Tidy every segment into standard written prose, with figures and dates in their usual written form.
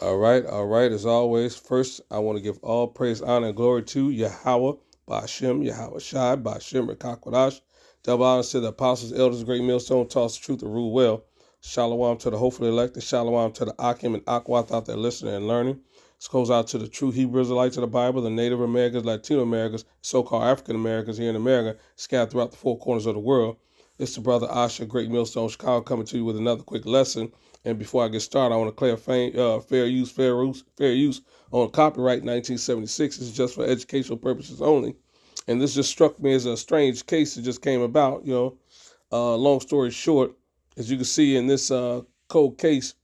All right. As always, first I want to give all praise, honor, and glory to Yahweh, Ba'ashem, Yahweh Shai, Ba'ashem, Rekakwadash. Double honors to the apostles, elders, great millstone, toss the truth and rule well. Shalom to the hopefully elected. Shalom to the Akim and Akwath out there listening and learning. This goes out to the true Hebrew Israelites of the Bible, the Native Americans, Latino Americans, so-called African Americans here in America, scattered throughout the four corners of the world. It's the brother Asha, Great Millstone, Chicago, coming to you with another quick lesson. And before I get started, I want to clear fair use on copyright 1976. This is just for educational purposes only. And this just struck me as a strange case that just came about. Long story short, as you can see in this cold case,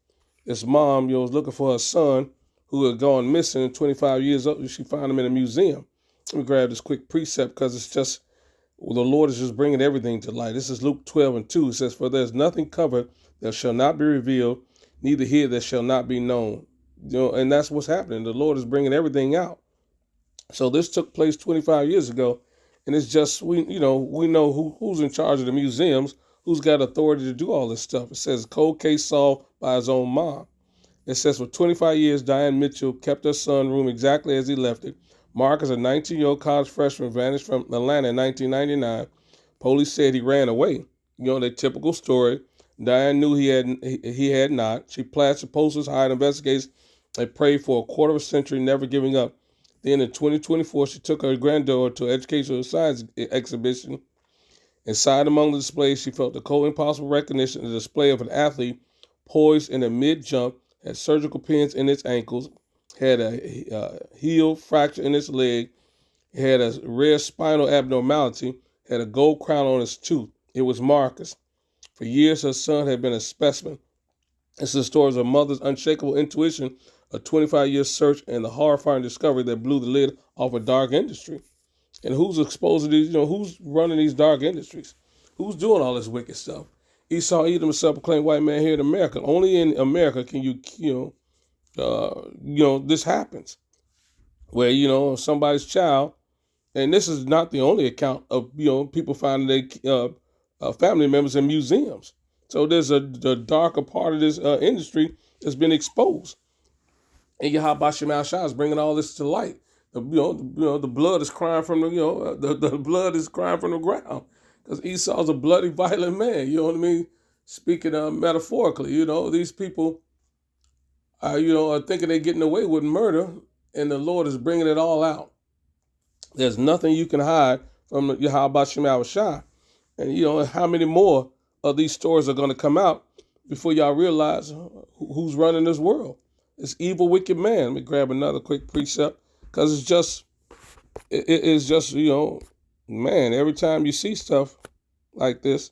this mom, was looking for her son who had gone missing 25 years old. She found him in a museum. Let me grab this quick precept because it's just, the Lord is just bringing everything to light. This is Luke 12:2. It says, "For there is nothing covered that shall not be revealed, neither hid that shall not be known." And that's what's happening. The Lord is bringing everything out. So this took place 25 years ago, and it's just we know who's in charge of the museums, who's got authority to do all this stuff. It says cold case solved by his own mom. It says for 25 years, Diane Mitchell kept her son's room exactly as he left it. Mark, as a 19-year-old college freshman, vanished from Atlanta in 1999. Police said he ran away. The typical story. Diane knew he had not. She plastered posters, hired investigators, and prayed for a quarter of a century, never giving up. Then in 2024, she took her granddaughter to an educational science exhibition. Inside among the displays, she felt the cold, impossible recognition of the display of an athlete poised in a mid-jump, had surgical pins in its ankles, had a heel fracture in its leg, had a rare spinal abnormality, had a gold crown on his tooth. It was Marcus. For years, her son had been a specimen. This is the story of a mother's unshakable intuition, a 25-year search, and the horrifying discovery that blew the lid off a dark industry. And who's exposing these, who's running these dark industries? Who's doing all this wicked stuff? Esau Edom, a self-proclaimed white man here in America. Only in America can this happens. Where, somebody's child, and this is not the only account of, people finding their family members in museums. So there's the darker part of this industry that's been exposed. And Yahweh Shem Shah is bringing all this to light. The blood is crying from the blood is crying from the ground because Esau's a bloody, violent man. You know what I mean? Speaking metaphorically, these people are thinking they're getting away with murder, and the Lord is bringing it all out. There's nothing you can hide from Yahweh Shem Shah. And how many more of these stories are going to come out before y'all realize who's running this world? It's evil, wicked man. Let me grab another quick precept because it's just, man, every time you see stuff like this,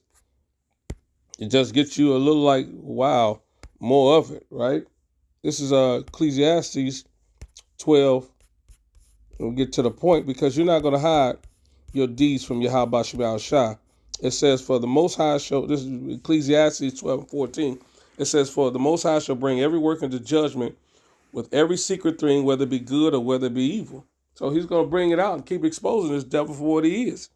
it just gets you a little like, wow, more of it, right? This is Ecclesiastes 12. We'll get to the point because you're not going to hide your deeds from Yahweh Shem Shah. It says, for the Most High shall, this is Ecclesiastes 12:14. It says, for the Most High shall bring every work into judgment with every secret thing, whether it be good or whether it be evil. So he's going to bring it out and keep exposing this devil for what he is,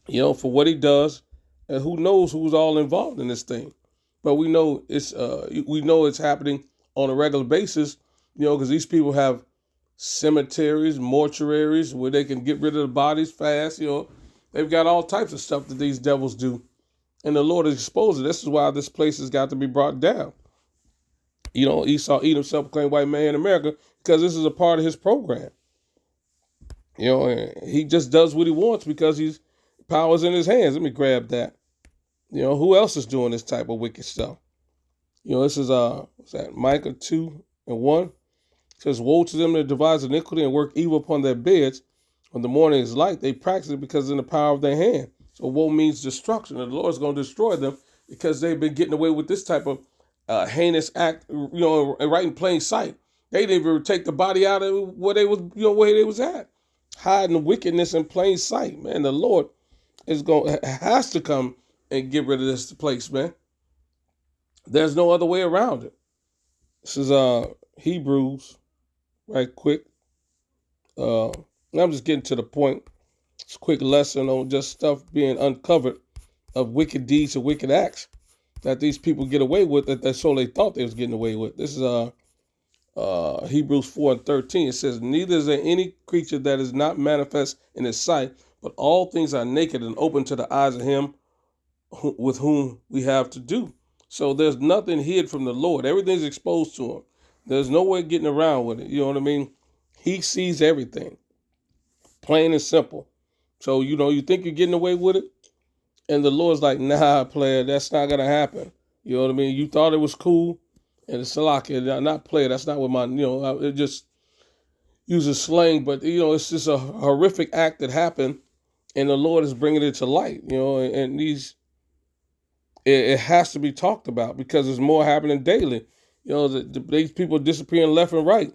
for what he does, and who knows who's all involved in this thing. But we know it's happening on a regular basis, because these people have cemeteries, mortuaries where they can get rid of the bodies fast. They've got all types of stuff that these devils do. And the Lord is exposing. This is why this place has got to be brought down. Esau Edom, self-proclaimed white man in America, because this is a part of his program. He just does what he wants because power's in his hands. Let me grab that. Who else is doing this type of wicked stuff? This is what's that? Micah 2:1. It says, woe to them that devise iniquity and work evil upon their beds. When the morning is light, they practice it because it's in the power of their hand. So woe means destruction. And the Lord's going to destroy them because they've been getting away with this type of heinous act, right in plain sight. They didn't even take the body out of where they was at, hiding wickedness in plain sight. Man, the Lord has to come and get rid of this place, man. There's no other way around it. This is Hebrews, right quick. I'm just getting to the point. It's a quick lesson on just stuff being uncovered of wicked deeds and wicked acts that these people get away with, that so they thought they was getting away with. This is Hebrews 4:13, it says, neither is there any creature that is not manifest in his sight, but all things are naked and open to the eyes of him with whom we have to do. So there's nothing hid from the Lord. Everything's exposed to him. There's no way getting around with it. You know what I mean? He sees everything, plain and simple. So, you think you're getting away with it? And the Lord's like, nah, player, that's not going to happen. You know what I mean? You thought it was cool. And it's like, not player, that's not what it just uses slang. But, it's just a horrific act that happened. And the Lord is bringing it to light, and it has to be talked about because there's more happening daily. These people disappearing left and right.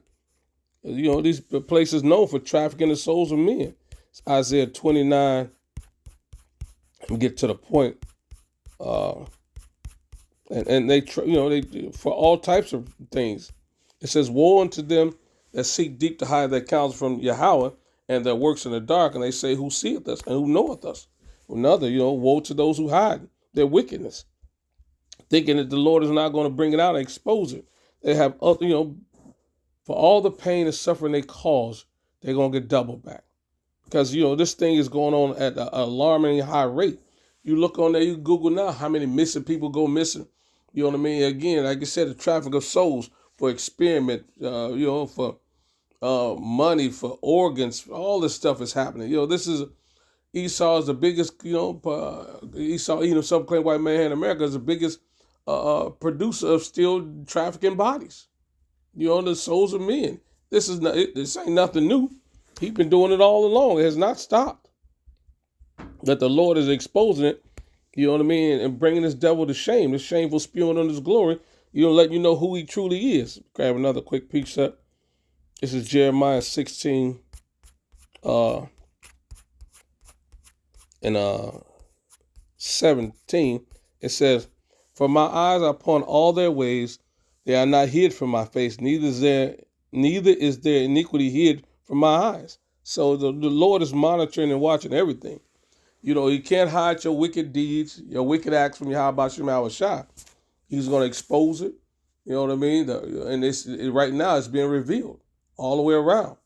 These places known for trafficking the souls of men. It's Isaiah 29. We get to the point. And they for all types of things. It says, woe unto them that seek deep to hide their counsel from Yahweh and their works in the dark. And they say, who seeth us and who knoweth us? Another, woe to those who hide their wickedness, thinking that the Lord is not going to bring it out and expose it. They have, for all the pain and suffering they cause, they're going to get double back. Because, this thing is going on at an alarming high rate. You look on there, you Google now how many missing people go missing. You know what I mean? Again, like I said, the traffic of souls for experiment, for money, for organs, all this stuff is happening. Esau is the biggest, Esau, some claim white man in America is the biggest producer of still trafficking bodies. The souls of men. This ain't nothing new. He's been doing it all along. It has not stopped. That the Lord is exposing it, you know what I mean, and bringing this devil to shame, this shameful spewing on his glory, letting you know who he truly is. Grab another quick precept. This is Jeremiah 16 and 17. It says, for my eyes are upon all their ways, they are not hid from my face, neither is there iniquity hid from my eyes. So the Lord is monitoring and watching everything. He can't hide your wicked deeds, your wicked acts from Yahweh Shem Shai. He's going to expose it. You know what I mean? Right now it's being revealed all the way around.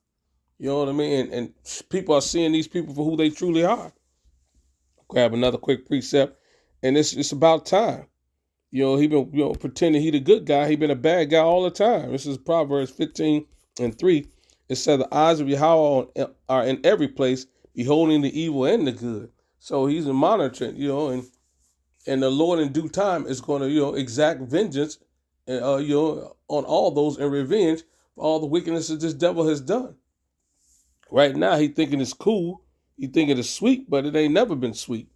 You know what I mean? And people are seeing these people for who they truly are. Grab another quick precept, and it's about time. He been pretending he the good guy. He been a bad guy all the time. This is Proverbs 15:3. It said the eyes of Yahweh are in every place, beholding the evil and the good. So he's monitoring, and the Lord in due time is going to, exact vengeance, on all those in revenge for all the wickedness that this devil has done. Right now, he thinking it's cool. He thinking it's sweet, but it ain't never been sweet.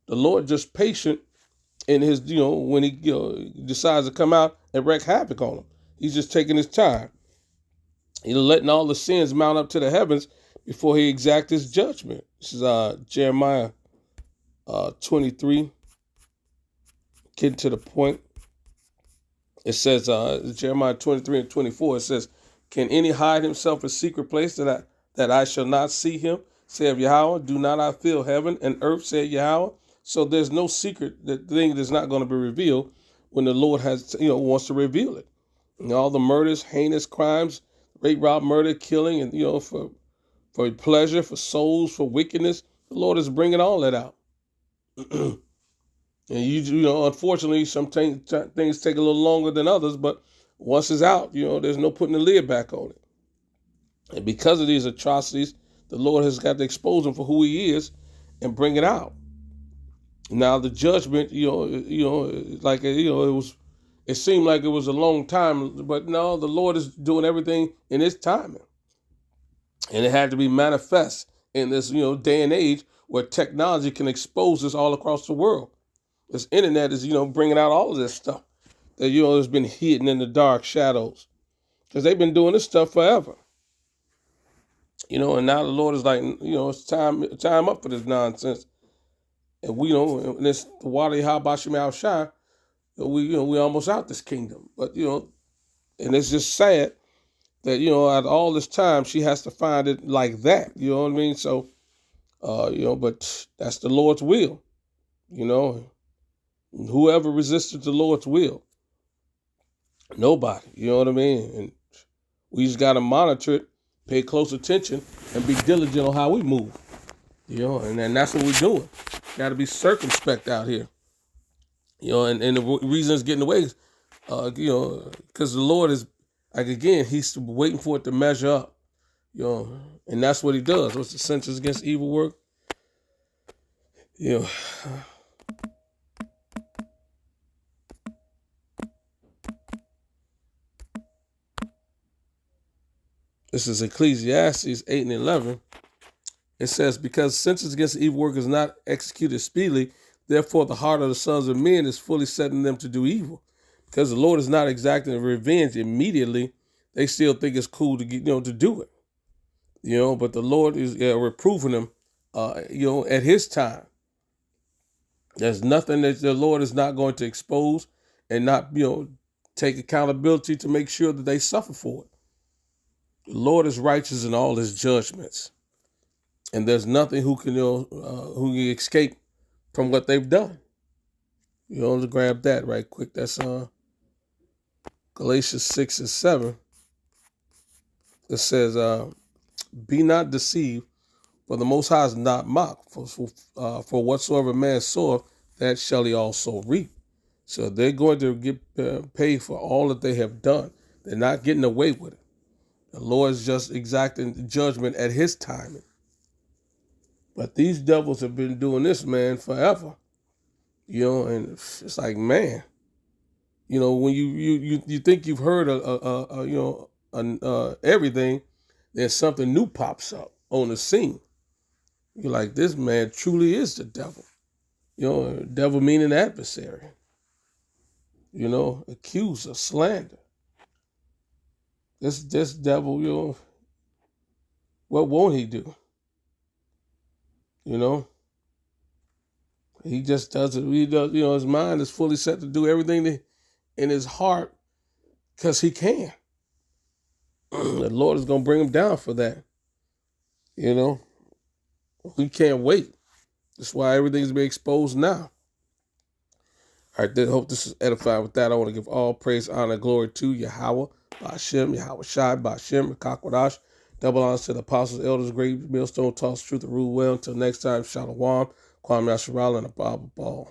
The Lord just patient in his, when he decides to come out and wreak havoc on him. He's just taking his time. He's letting all the sins mount up to the heavens before he exacts his judgment. This is Jeremiah 23. Getting to the point. It says, Jeremiah 23:24, it says, can any hide himself in secret place that I shall not see him, saith Yahweh? Do not I fill heaven and earth, said Yahweh? So there's no secret, the thing that's not going to be revealed when the Lord has, wants to reveal it. And all the murders, heinous crimes, rape, rob, murder, killing, and, for pleasure, for souls, for wickedness, the Lord is bringing all that out. And unfortunately, some things take a little longer than others, but once it's out, there's no putting the lid back on it. And because of these atrocities, the Lord has got to expose him for who he is and bring it out. Now the judgment, it seemed like it was a long time, but no, the Lord is doing everything in his timing. And it had to be manifest in this, day and age where technology can expose this all across the world. This internet is, bringing out all of this stuff that, has been hidden in the dark shadows because they've been doing this stuff forever. And now the Lord is like, it's time up for this nonsense. And we, and this the water Yahweh Shai, we almost out this kingdom. But, and it's just sad that, at all this time, she has to find it like that. You know what I mean? So, but that's the Lord's will, Whoever resisted the Lord's will, nobody, you know what I mean? And We just got to monitor it, pay close attention, and be diligent on how we move. And that's what we're doing. Got to be circumspect out here. And the reason it's getting away is, because the Lord is, like, again, he's waiting for it to measure up, and that's what he does. What's the Censures Against Evil work? This is Ecclesiastes 8 and 11. It says, because sentence against the evil work is not executed speedily, therefore the heart of the sons of men is fully setting them to do evil. Because the Lord is not exacting revenge immediately, they still think it's cool to get, to do it. But the Lord is reproving them, at his time. There's nothing that the Lord is not going to expose and not, take accountability to make sure that they suffer for it. The Lord is righteous in all his judgments. And there's nothing who can escape from what they've done. Let's grab that right quick. That's Galatians 6 and 7. It says, be not deceived, for the Most High is not mocked. For whatsoever man soweth, that shall he also reap. So they're going to get paid for all that they have done. They're not getting away with it. The Lord is just exacting judgment at his timing. But these devils have been doing this, man, forever. And it's like, man, when you think you've heard everything, then something new pops up on the scene. You're like, this man truly is the devil. Devil meaning adversary. Accuser, slander. This devil, what won't he do? He just does it. He does, his mind is fully set to do everything in his heart because he can. The Lord is going to bring him down for that. We can't wait. That's why everything's being exposed now. All right, hope this is edifying. With that, I want to give all praise, honor, and glory to Yahweh, Ba'ashem, Yahweh Shai, Ba'ashem, Kakwadash. Double honors to the apostles, elders, great millstone, toss truth, and rule well. Until next time, Shalom, Kwame Yasharal, and a Bible Ball.